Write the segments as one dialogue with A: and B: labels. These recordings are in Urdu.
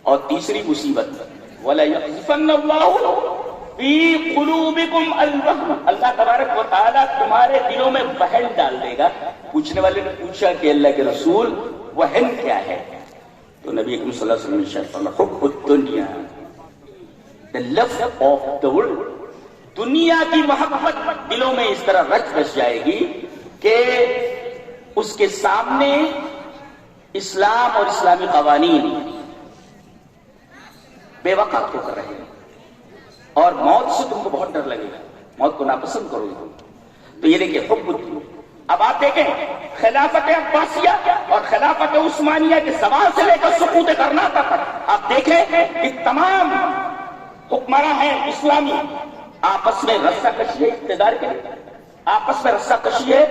A: اور تیسری مصیبت وَلَا يَقْذِفَنَّ اللَّهُ فِي قُلُوبِكُمْ الْوَهْنَ، اللہ تبارک و تعالیٰ تمہارے دلوں میں وہن ڈال دے گا۔ پوچھنے والے نے پوچھا کہ اللہ کے رسول وہن کیا ہے؟ تو نبی اکرم صلی اللہ علیہ وسلم نے ارشاد فرمایا حب الدنیا، the love of the world، دنیا کی محبت دلوں میں اس طرح رچ بس جائے گی کہ اس کے سامنے اسلام اور اسلامی قوانین بے وقت ہو کر رہے ہیں، اور موت سے تم کو بہت ڈر لگے گا، موت کو ناپسند کرو گے تم۔ تو یہ دیکھیں حب الدنیا۔ اب آپ دیکھیں خلافت عباسیہ اور خلافت عثمانیہ کے زوال سے لے کر سقوط کرناٹک تک آپ دیکھیں کہ تمام حکمراں ہیں اسلامی آپس میں رسہ کشی ہے اقتدار کے لیے، آپس میں رسہ کشی ہے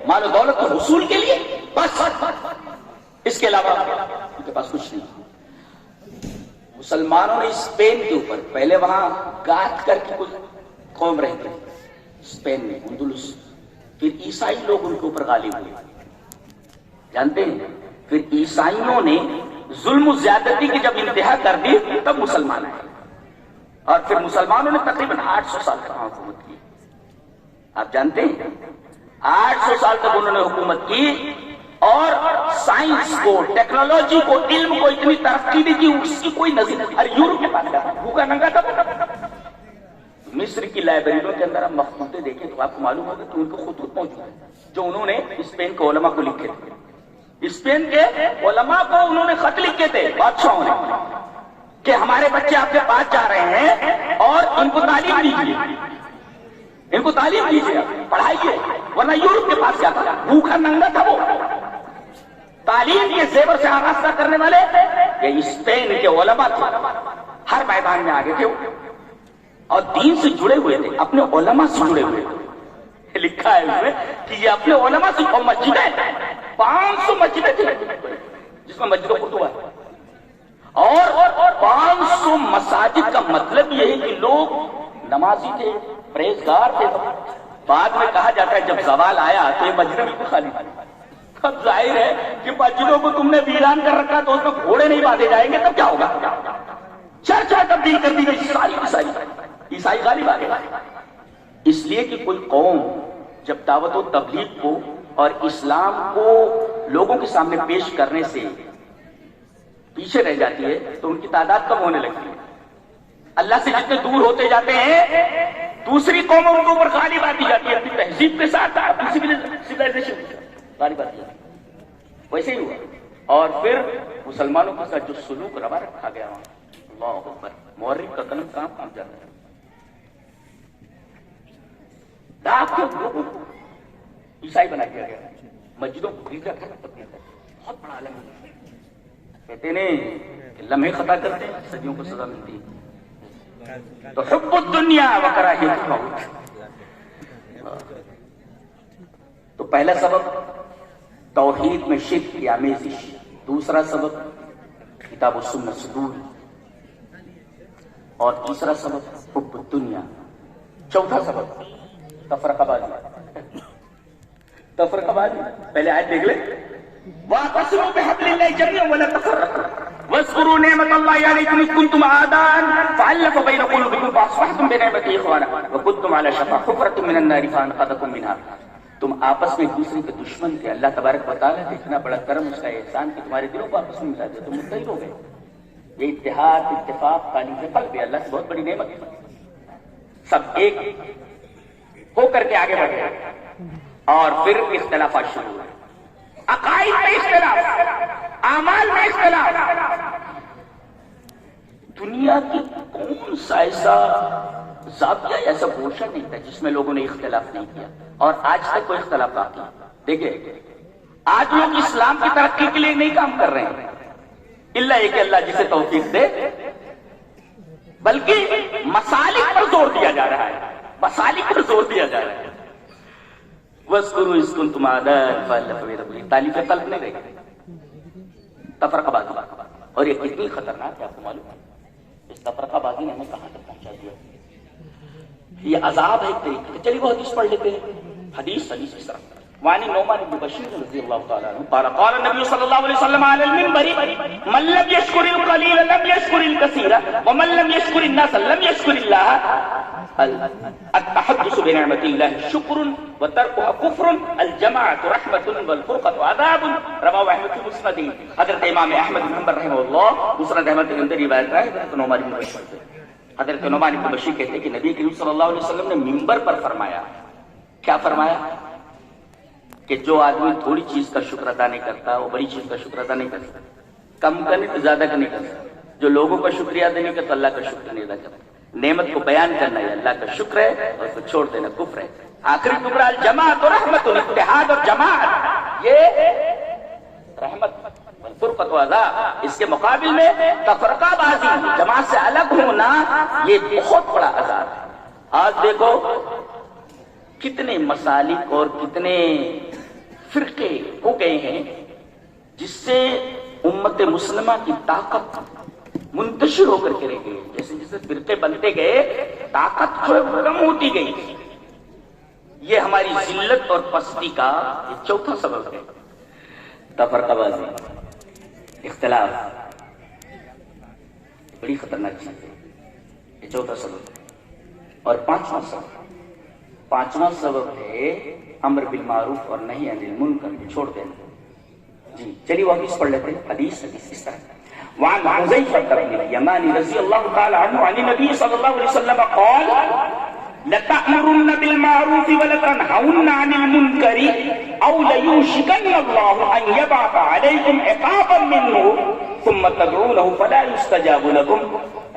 A: مال و دولت کے حصول کے لیے، بس اس کے علاوہ ان کے پاس کچھ نہیں۔ مسلمانوں نے اسپین کے اوپر، پہلے وہاں گات کر کی کوئی قوم رہتی اسپین میں اندلس، پھر عیسائی لوگ ان کے اوپر غالب ہوئے، جانتے ہیں؟ پھر عیسائیوں نے ظلم و زیادتی کی جب انتہا کر دی تب مسلمان آئے، اور پھر مسلمانوں نے تقریباً 800 سال تک حکومت کی۔ آپ جانتے ہیں 800 سال تک انہوں نے حکومت کی، اور سائنس کو، ٹیکنالوجی کو، علم کو اتنی ترقی دی کہ اس کی کوئی نظیر نہیں۔ اور یورپ کے پاس بھوکا ننگا تھا۔ مصر کی لائبریریوں کے اندر آپ مخطوطے دیکھیں تو آپ کو معلوم ہوگا کہ ان کے خطوط موجود ہیں جو انہوں نے اسپین کے علماء کو لکھے تھے۔ اسپین کے علماء کو انہوں نے خط لکھے تھے بادشاہوں نے کہ ہمارے بچے آپ کے پاس جا رہے ہیں اور ان کو تعلیم دیجیے، ان کو تعلیم دیجیے، پڑھائیے، ورنہ یورپ کے پاس کیا تھا؟ بھوکا ننگا تھا وہ۔ تعلیم کے زیور سے آراستہ کرنے والے یہ اسپین کے علماء تھے، ہر میدان میں آگے تھے اور دین سے جڑے ہوئے تھے، اپنے علماء سے جڑے ہوئے تھے۔ لکھا ہے اس میں کہ یہ اپنے علماء سے، اور مسجدیں 500 مسجدیں تھیں جس میں مسجد و خطبہ ہے، اور 500 مساجد کا مطلب یہ ہے کہ لوگ نمازی تھے، پرہیزگار تھے۔ بعد میں کہا جاتا ہے جب زوال آیا تو یہ مسجدیں بالکل خالی تھی۔ اب ظاہر ہے کہ مسجدوں کو تم نے ویران کر رکھا تو اس میں گھوڑے نہیں باندھے جائیں گے، تب کیا ہوگا؟ چرچ تبدیل کر دی گئی، ساری عیسائی غالب آ گئے۔ اس لیے کہ کوئی قوم جب دعوت و تبلیغ کو اور اسلام کو لوگوں کے سامنے پیش کرنے سے پیچھے رہ جاتی ہے تو ان کی تعداد کم ہونے لگتی ہے۔ اللہ سے جتنے دور ہوتے جاتے ہیں دوسری قوموں کے اوپر غالب آتی جاتی ہے، اپنی تہذیب کے ساتھ، اپنی سویلائزیشن غالب آتی ہے۔ ویسے ہی ہوا، اور پھر مسلمانوں کے ساتھ جو سلوک روا رکھا گیا وہاں، اللہ اکبر، مورخ کا قلم کام جاتا ہے۔ لاکھوں لوگوں کو عیسائی بنا دیا گیا، مسجدوں کو گرجا گھر تبدیل کر دیا، بہت بڑا عالم ہے۔ کہتے نہیں کہ لمحے خطا کرتے ہیں صدیوں کو سزا ملتی ہے۔ تو حب الدنیا وکراہیت الموت۔ تو پہلا سبب توحید میں شرک کی آمیزش، دوسرا سبب کتاب و سنت سے دور، اور تیسرا سبب حب الدنیا، چوتھا سبب تفرقہ بازی۔ تفرقہ بازی پہلے آیت دیکھ لیں، واعتصموا بحبل اللہ جميعا ولا تفرقوا واذكروا نعمة الله عليكم إذ كنتم أعداء فألف بين قلوبكم فأصبحتم بنعمته إخوانا وكنتم على شفا حفرة من النار فأنقذكم منها۔ تم آپس میں ایک دوسرے کے دشمن تھے، اللہ تبارک و تعالیٰ نے اتنا بڑا کرم، اس کا احسان کہ تمہارے دلوں کو آپس میں ملا دیا، تم متحد ہو گئے۔ یہ اتحاد، اتفاق، تعلیم سے قلب ہے، اللہ کی بہت بڑی نعمت ہے۔ سب ایک ہو کر کے آگے بڑھ گئے، اور پھر اختلافات شروع ہوئے، عقائد میں اختلاف، اعمال میں اختلاف۔ دنیا کی کون سا ایسا زاویہ، ایسا پورشن نہیں تھا جس میں لوگوں نے اختلاف نہیں کیا، اور آج تک کوئی اختلاف باقی ہے۔ دیکھیں آج لوگ اسلام کی ترقی کے لیے نہیں کام کر رہے ہیں، الا یہ کہ اللہ جسے توفیق دے، بلکہ مسالک پر زور دیا جا رہا ہے، مسالک پر زور دیا جا رہا ہے۔ وَاذْكُرُوا إِذْ كُنتُمْ أَعْدَاءً فَأَلَّفَ بَيْنَ قُلُوبِكُمْ، تعلیف قلب نہیں رہے، تفرقہ بازی۔ اور یہ کتنی خطرناک ہے آپ کو معلوم ہے؟ اس تفرقہ بازی نے ہمیں کہاں تک پہنچا دیا؟ یہ عذاب ہے ایک طریقے سے۔ چلیے وہ حدیث پڑھ لیتے ہیں، حدیث اس طرح وعن النعمان بن بشير رضي الله تعالى عنه قال قال النبي صلى الله عليه وسلم على المنبر من لم يشكر القليل لم يشكر الكثير ومن لم يشكر الناس لم يشكر الله. التحدث بنعمة الله شكر وتركها كفر. الجماعة رحمة والفرقة عذاب. رواه احمد في مسنده. حضرت امام احمد بن حنبل رحمہ اللہ مسند احمد کے اندر روایت ہے حضرت نعمان بن بشیر سے. حضرت نعمان بن بشیر کہتے ہیں کہ نبی کریم صلی اللہ علیہ وسلم نے منبر پر فرمایا. کیا فرمایا؟ کہ جو آدمی تھوڑی چیز کا شکر ادا نہیں کرتا وہ بڑی چیز کا شکر ادا نہیں کرتا. کم کا نہیں تو زیادہ کا نہیں کرتا. جو لوگوں کا شکریہ ادا نہیں کرتا اللہ کا شکر نہیں ادا کرتا. نعمت کو بیان کرنا ہے اللہ کا شکر ہے اور اس کو چھوڑ دینا کفر ہے. آخری ٹکڑا الجماعت و رحمت. اتحاد اور جماعت یہ رحمت فرقت و عذاب. اس کے مقابل میں تفرقہ بازی جماعت سے الگ ہونا یہ بہت بڑا عذاب ہے. آج دیکھو کتنے مسالک اور کتنے فرقے ہو گئے ہیں جس سے امت مسلمہ کی طاقت منتشر ہو کر کے رہ گئی. جیسے جیسے فرقے بنتے گئے طاقت کم ہوتی گئی. یہ ہماری ذلت اور پستی کا یہ چوتھا سبب ہے. تفرقہ بازی اختلاف بڑی خطرناک چیز ہے. یہ چوتھا سبب ہے. اور پانچواں سبب ہے امر بالمعروف اور نہی عن المنکر چھوڑ دینا. جی چلیے وہ حدیث پڑھ لیتے ہیں. حدیث اس طرح وعن حذیفہ بن الیمان رضی اللہ تعالی عنہ عن النبی صلی اللہ علیہ وسلم قال لتأمرن بالمعروف ولتنهون عن المنکر او لیوشکن اللہ ان یبعث علیکم عقابا منه ثم تدعونه فلا يستجاب لكم.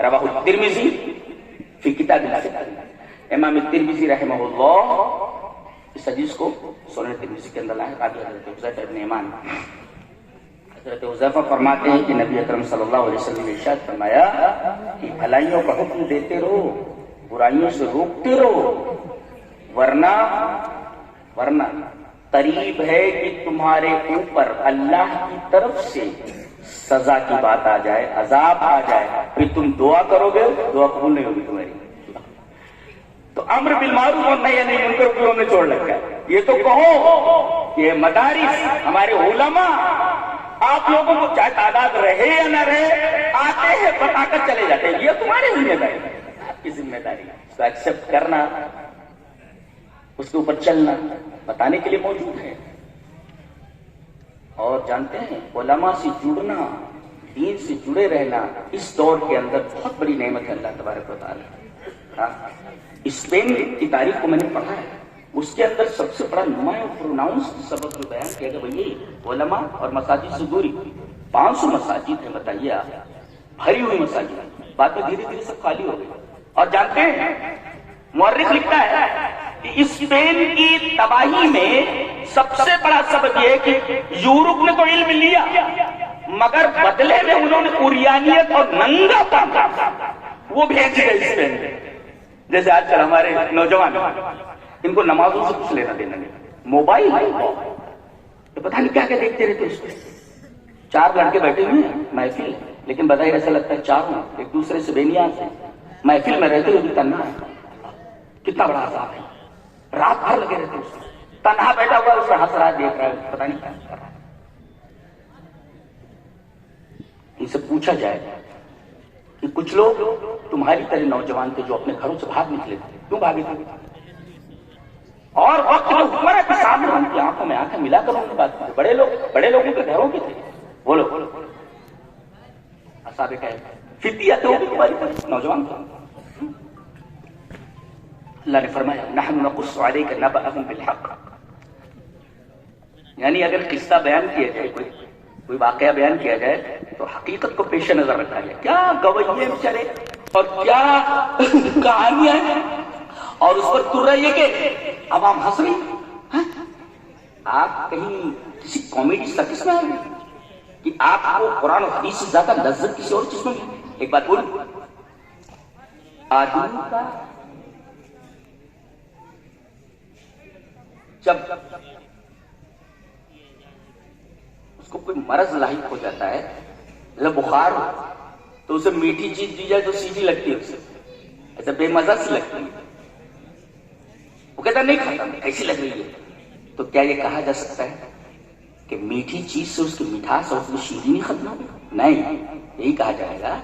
A: رواه الترمذی فی کتاب الفطر. امام ترمذی رحمہ اللہ اس حدیث کو سنن ترمذی کے اندر لائے. راوی حضرت حذیفہ بن یمان. حضرت حذیفہ فرماتے ہیں کہ نبی اکرم صلی اللہ علیہ وسلم نے ارشاد فرمایا کہ بھلائیوں کا حکم دیتے رہو برائیوں سے روکتے رہو ورنہ قریب ہے کہ تمہارے اوپر اللہ کی طرف سے سزا کی بات آ جائے عذاب آ جائے پھر تم دعا کرو گے دعا قبول نہیں ہوگی تمہاری. تو امر بالمعروف اور نہی عن المنکر کو انہوں نے چھوڑ رکھا ہے. یہ تو کہو یہ مدارس ہمارے علماء آپ لوگوں کو چاہے تعداد رہے یا نہ رہے آتے ہیں بتا کر چلے جاتے ہیں. یہ تمہاری ذمہ داری ہے. آپ کی ذمہ داری ہے اس کو ایکسپٹ کرنا اس کے اوپر چلنا بتانے کے لیے موجود ہے. اور جانتے ہیں علماء سے جڑنا دین سے جڑے رہنا اس دور کے اندر بہت بڑی نعمت ہے اللہ تبارک و تعالی. اسپین کی تاریخ کو میں نے پڑھا ہے. اس کے اندر سب سے بڑا نمایاں پروناؤنس سبب جو بیان کیا گیا بھائی علماء اور مساجد سے دوری. 500 مساجد ہیں بتائیے آپ. بھری ہوئی مساجد بعد میں دھیرے دھیرے سب خالی ہو گئی. اور جانتے ہیں مورخ لکھتا ہے کہ اسپین کی تباہی میں سب سے بڑا سبب یہ ہے کہ یورپ نے تو علم لیا مگر بدلے میں انہوں نے اوریانیت اور ننگا پن وہ بھیج گئے اسپین میں. جیسے آج کل ہمارے نوجوان ان کو نمازوں سے کچھ لینا دینا نہیں. موبائل تو پتہ نہیں کیا کیا دیکھتے رہتے اس پہ. 4 لڑکے بیٹھے ہوئے ہیں محفل لیکن بظاہر ایسا لگتا ہے 4 ایک دوسرے سے بے نیاز ہیں. محفل میں رہتے ہوئے بھی تنہا ہے. کتنا بڑا عذاب ہے. رات بھر لگے رہتے اس میں تنہا بیٹھا ہوا اس میں ہنس رہا دیکھ رہا ہے پتہ نہیں کیا کر رہا ہے. ان سے پوچھا جائے کہ کچھ لوگ تمہاری طرح نوجوان تھے جو اپنے گھروں سے بھاگ نکلے تھے کیوں بھاگے تھے؟ اور وقت جو حکمران کے سامنے ان کی آنکھوں میں آنکھیں ملا کر ان کی بات کی. بڑے لوگوں کے گھروں کے تھے بولو اصحاب کہف فتیہ تھے تمہاری طرح نوجوان تھے. اللہ نے فرمایا نحن نقص علیک نبأهم بالحق. یعنی اگر قصہ بیان کیا جائے کوئی واقعہ بیان کیا جائے تو حقیقت کو پیش نظر رکھا جائے. کیا گویے چلے اور کیا کہانیاں ہیں اور اس پر تر رہی ہے کہ عوام ہنس رہی. آپ کہیں کسی کامیڈی سرکس میں آئے کہ آپ کو قرآن و حدیث سے زیادہ لذت کسی اور چیز میں. ایک بات بولوں آدمی کا جب اس کو کوئی مرض لاحق ہو جاتا ہے جب بخار ہو تو اسے میٹھی چیز دی جائے تو سیدھی لگتی ہے اسے ایسا بے مزہ سی لگتی ہے. وہ کہتا نہیں کھاتا کیسی لگ رہی ہے تو کیا یہ کہا جا سکتا ہے کہ میٹھی چیز سے اس کی مٹھاس اور اس کی شیرینی ختم ہو؟ نہیں، یہی کہا جائے گا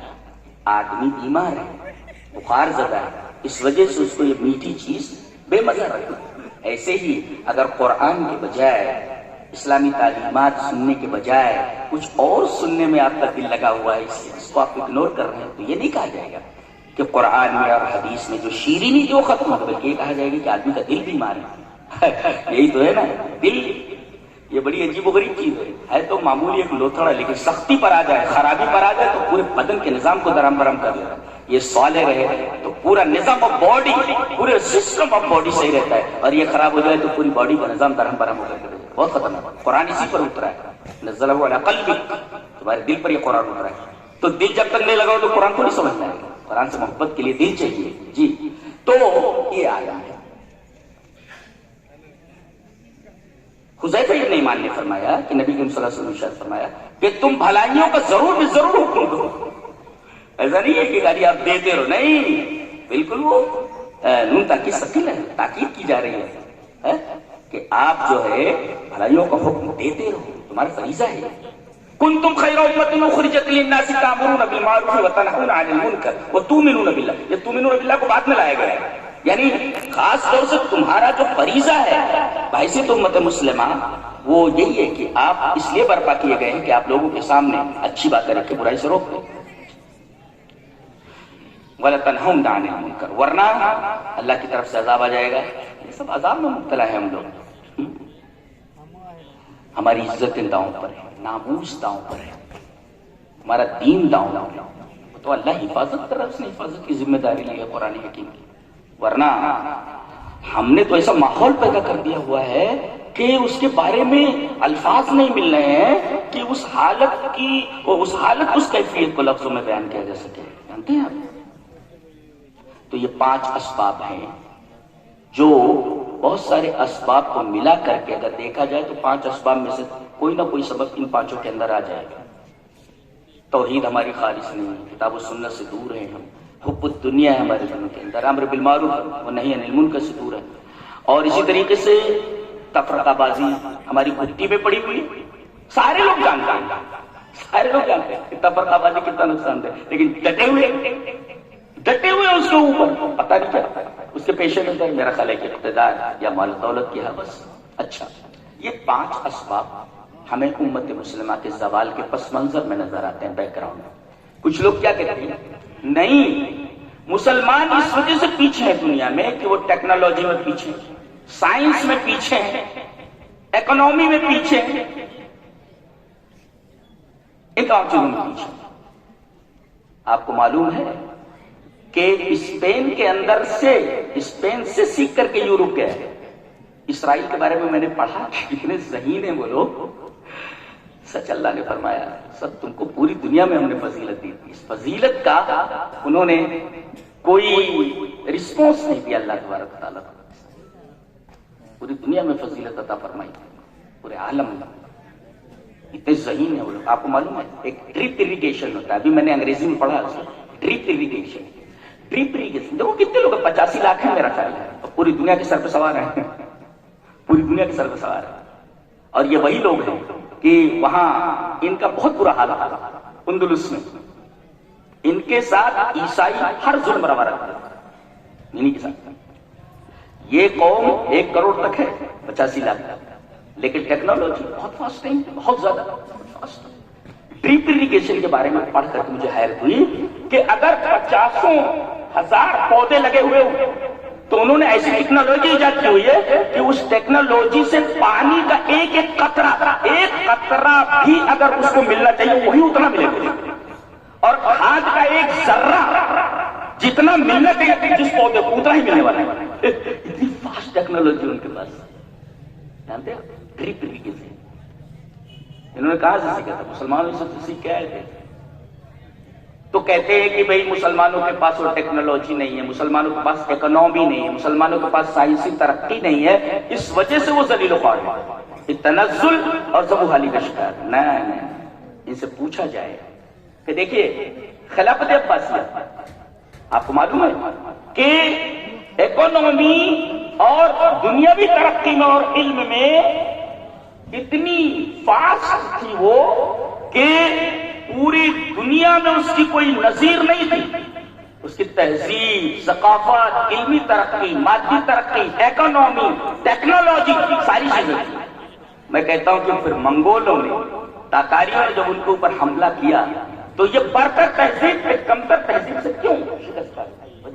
A: آدمی بیمار ہے، بخار زدہ ہے، اس وجہ سے اس کو یہ میٹھی چیز بے مزہ رہتی۔ ایسے ہی اگر قرآن کے بجائے اسلامی تعلیمات سننے کے بجائے کچھ اور سننے میں آپ کا دل لگا ہوا ہے، اس کو آپ اگنور کر رہے ہیں، تو یہ نہیں کہا جائے گا کہ قرآن میں اور حدیث میں جو شیرینی جو ختم ہو، بلکہ یہ کہا جائے گا کہ آدمی کا دل بیمار ہے۔ یہی تو ہے نا دل، یہ بڑی عجیب و غریب چیز ہے تو معمولی ایک لوتھڑا، لیکن سختی پر آ جائے، خرابی پر آ جائے تو پورے بدن کے نظام کو درہم برہم کر دیتا ہے۔ یہ صالح رہے تو پورا نظام آف باڈی، پورے سسٹم آف باڈی صحیح رہتا ہے، اور یہ خراب ہو جائے تو پوری باڈی کا نظام درہم برہم ہو کر دیتا ہے۔ بہت خطرناک قرآن اسی پر اترا ہے، نزلہ علی قلبک، تمہارے دل پر یہ قرآن اترا ہے۔ تو دل جب تک نہیں لگاؤ تو قرآن کو نہیں سمجھنا ہے، قرآن سے محبت کے لیے دل چاہیے۔ جی تو یہ آیا ہے۔ حذیفہ ابن ایمان نے فرمایا کہ نبی کریم صلی اللہ علیہ وسلم نے ارشاد فرمایا کہ تم بھلائیوں کا ضرور بھی ضرور حکم دو۔ ایسا نہیں ہے کہ گاڑی آپ دیتے رہو، نہیں، بالکل وہ نون تاکید ثقیل ہے، تاکید کی جا رہی ہے کہ آپ جو ہے بھلائیوں کا حکم دیتے رہو، تمہارا فریضہ ہے۔ کنتم خیر امۃ اخرجت للناس تأمرون بالمعروف وتنہون عن المنکر وتؤمنون باللہ، یہ تؤمنون باللہ کو بعد میں لایا گیا ہے، یعنی خاص طور سے تمہارا جو فریضہ ہے بحیثیت امت مسلمہ وہ یہی ہے کہ آپ اس لیے برپا کیے گئے ہیں کہ آپ لوگوں کے سامنے اچھی باتیں رکھ کے برائی سے روک دیں، وَلَتَنْهُونَ عَنِ الْمُنْكَرِ، ورنہ اللہ کی طرف سے عذاب آ جائے گا۔ یہ سب عذاب میں مبتلا ہے ہم لوگ، ہماری عزتیں داؤں پر ہے، ناموس داؤں پر ہے، ہمارا دین داؤں پر ہے، تو اللہ حفاظت کر رہا ہے، اس نے حفاظت کی ذمہ داری لی ہے قرآن حکیم کی، ورنہ ہم نے تو ایسا ماحول پیدا کر دیا ہوا ہے کہ اس کے بارے میں الفاظ نہیں مل رہے ہیں کہ اس حالت اس کیفیت کو لفظوں میں بیان کیا جا سکے، جانتے ہیں آپ؟ تو یہ 5 اسباب ہیں جو بہت سارے اسباب کو ملا کر کے اگر دیکھا جائے تو 5 اسباب میں سے کوئی نہ کوئی سبب ان 5 کے اندر آ جائے گا۔ توحید ہماری خالص نہیں ہے، کتاب و سنت سے دور ہیں ہم، حب الدنیا ہے ہمارے دلوں کے اندر، امر بالمعروف و نہی عن المنکر سے دور ہے، اور اسی طریقے سے تفرقہ بازی ہماری گھٹی میں پڑی ہوئی، سارے لوگ جانتے ہیں کہ تفرقہ بازی کتنا نقصان دہ، لیکن ڈٹے ہوئے اس کے اوپر، پتہ نہیں کیا اس کے پیشے میں میرا خیال ہے کہ اقتدار یا مال دولت کی ہے بس۔ اچھا، یہ 5 اسباب ہمیں امت مسلمہ کے زوال کے پس منظر میں نظر آتے ہیں، بیک گراؤنڈ میں۔ کچھ لوگ کیا کہتے ہیں، نہیں مسلمان اس وجہ سے پیچھے ہیں دنیا میں کہ وہ ٹیکنالوجی میں پیچھے ہیں، سائنس میں پیچھے ہیں، اکنومی میں پیچھے ہیں، ان تمام چیزوں میں پیچھے ہیں۔ آپ کو معلوم ہے کہ اسپین سے سیکھ کر کے یورپ گئے۔ اسرائیل کے بارے میں میں نے پڑھا، اتنے ذہین ہیں وہ لوگ، سچ اللہ نے فرمایا سب تم کو پوری دنیا میں ہم نے فضیلت دی تھی، اس فضیلت کا انہوں نے کوئی رسپانس نہیں دیا اللہ تبارک تعالیٰ کو، پوری دنیا میں فضیلت عطا فرمائی، پورے عالم میں اتنے ذہین ہیں وہ لوگ۔ آپ کو معلوم ہے ایک ڈرپ اریگیشن ہوتا ہے، ابھی میں نے انگریزی میں پڑھا ڈرپ اریگیشن، دیکھو کتنے لوگ 85 لاکھ ہیں میرا خیال ہے، اور پوری دنیا کے سر پہ سوار ہیں، پوری دنیا کے سر پہ سوار ہیں، اور یہ وہی لوگ ہیں کہ وہاں ان کا بہت برا حال ہے، اندلس میں ان کے ساتھ عیسائی ہر ظلم روا رکھتے ہیں، انہی کے ساتھ۔ یہ قوم 1 کروڑ تک ہے، 85 لاکھ، لیکن ٹیکنالوجی بہت فاسٹ ہے، بہت زیادہ فاسٹ۔ ڈریپ اریگیشن کے بارے میں پڑھ کر مجھے حیرت ہوئی کہ اگر 50,000 پودے لگے ہوئے تو انہوں نے ایسی ٹیکنالوجی ایجاد کی ہوئی ہے کہ اس ٹیکنالوجی سے پانی کا ایک قطرہ بھی اگر اس کو ملنا چاہیے وہی اتنا ملے گا، اور کھاد کا ایک ذرہ جتنا ملنا چاہیے جس پودے کو اتنا ہی ملنے والا ہے، اتنی فاسٹ ٹیکنالوجی ان کے پاس، جانتے ہیں؟ ڈریپ اریگیشن انہوں نے کہاں سے سیکھا تھا؟ مسلمانوں سے سیکھ کے آئے تھے۔ تو کہتے ہیں کہ بھئی مسلمانوں کے پاس وہ ٹیکنالوجی نہیں ہے، مسلمانوں کے پاس اکنومی نہیں ہے، مسلمانوں کے پاس سائنسی ترقی نہیں ہے، اس وجہ سے وہ ذلیل و خوار ہیں، تنزل اور زبوحالی کا شکار۔ نہیں، ان سے پوچھا جائے کہ دیکھیے خلافت عباسیہ آپ کو معلوم ہے کہ اکنومی
B: اور دنیاوی ترقی میں اور علم میں اتنی فاسٹ تھی وہ کہ پوری دنیا میں اس کی کوئی نظیر نہیں تھی. اس کی تہذیب، ثقافت، علمی ترقی، مادی ترقی، اکنامی، ٹیکنالوجی، ساری چیزیں. میں کہتا ہوں کہ پھر منگولوں نے، تاتاریوں نے جب ان کے اوپر حملہ کیا تو یہ برتر تہذیب ایک کمتر تہذیب سے کیوں شکست پائی؟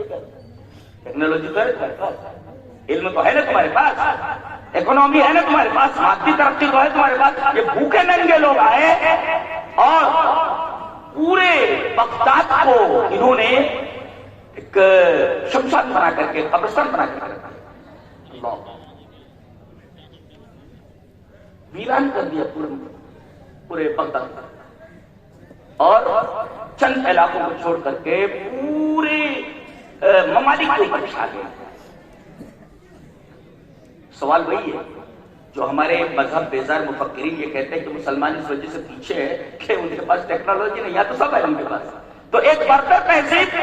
B: ٹیکنالوجی تو ہے تمہارے پاس، علم تو ہے نا تمہارے پاس، اکنامی ہے نا تمہارے پاس، مادی ترقی تو ہے تمہارے پاس. یہ بھوکے ننگے لوگ آئے اور پورے بغداد کو انہوں نے ایک شمشان بنا کر کے، قبرستان بنا کر کے ویران کر دیا پورے بغداد، اور چند علاقوں کو چھوڑ کر کے پورے ممالک کے اوپر چھا گئے. سوال وہی ہے جو ہمارے مذہب بیزار مفکرین یہ کہتے ہیں کہ مسلمان اس وجہ سے پیچھے ہے کہ ان کے پاس ٹیکنالوجی نہیں، یا تو سب ہے ان کے پاس. تو ایک برتر تہذیب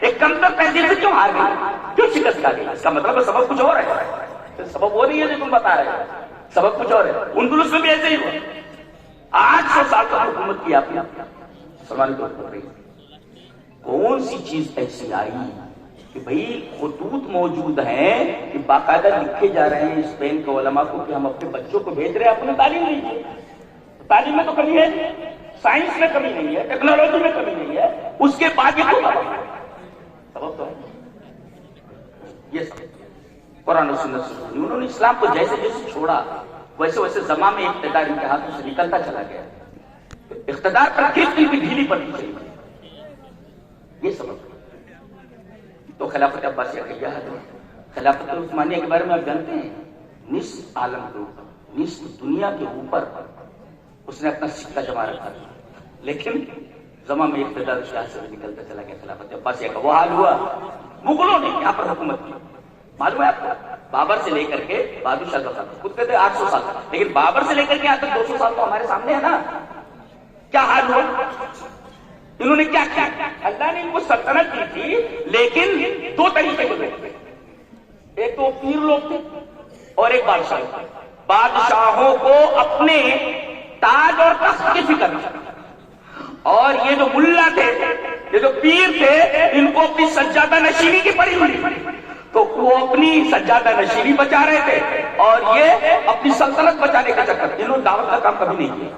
B: ایک کمتر تہذیب سے کیوں ہار گئی، کیوں شکست کھا گئی؟ اس کا مطلب سبب کچھ اور ہے. سبب وہ نہیں ہے جو تم بتا رہے ہیں، سبب کچھ اور ہے. اندلس میں بھی ایسے ہی ہوا. 800 سال تک حکومت کی آپ نے مسلمان کو کر رہی. کون سی چیز ایسی آئی کہ بھئی خطوط موجود ہیں کہ باقاعدہ لکھے جا رہے ہیں اسپین کے علماء کو کہ ہم اپنے بچوں کو بھیج رہے ہیں اپنے تعلیم لیجیے. تعلیم میں تو کمی ہے، سائنس میں کمی نہیں ہے، ٹیکنالوجی میں کمی نہیں ہے، اس کے بعد بھی سبب تو ہے. یہ سب قرآن و سنت سے انہوں نے اسلام کو جیسے جیسے چھوڑا ویسے ویسے زمان میں اقتدار ان کے ہاتھوں سے نکلتا چلا گیا. اقتدار پر کھیتی بھی ڈھیلی پڑتی چلی گئی. یہ سبب. تو خلافت عباسیہ کا یہ حد ہے. خلافت عثمانیہ کے بارے میں آپ جانتے ہیں، نصف عالم کے اوپر، نصف دنیا کے اوپر اس نے اپنا سکہ جما رکھا تھا، لیکن زمان میں اقتدار اس کے ہاتھ سے نکلتا چلا گیا. خلافت عباسیہ کا وہ حال ہوا. مغلوں نے یہاں پر حکومت کی، معلوم ہے آپ کو، بابر سے لے کر کے بہادر شاہ ظفر خود کہتے 800 سال، لیکن بابر سے لے کر کے یہاں تک 200 سال تو ہمارے سامنے ہے نا. کیا حال ہوا؟ انہوں نے کیا کیا؟ اللہ نے ان کو سلطنت دی تھی، لیکن 2 طریقے بدلے. ایک تو پیر لوگ تھے اور ایک بادشاہ. بادشاہوں کو اپنے تاج اور تخت کی فکر تھی، اور یہ جو ملا تھے، یہ جو پیر تھے، ان کو اپنی سجادہ نشینی کی پڑی ہوئی، تو وہ اپنی سجادہ نشینی بچا رہے تھے اور یہ اپنی سلطنت بچانے کا چکر. انہوں نے دعوت کا کام کبھی نہیں کیا.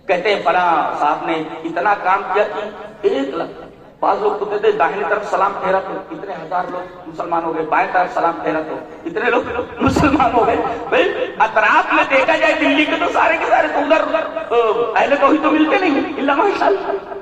B: کہتے ہیں فلاں صاحب نے اتنا کام کیا کہ 1 لاکھ. بعض لوگ تو کہتے ہیں داہنی طرف سلام پھیرا تو اتنے 1000 لوگ مسلمان ہو گئے، بائیں طرف سلام پھیرا تو اتنے لوگ مسلمان ہو گئے. بھائی اطراف میں دیکھا جائے دلی کے تو سارے کے سارے تو ادھر اہل توحید تو ملتے نہیں، الا ماشاء اللہ.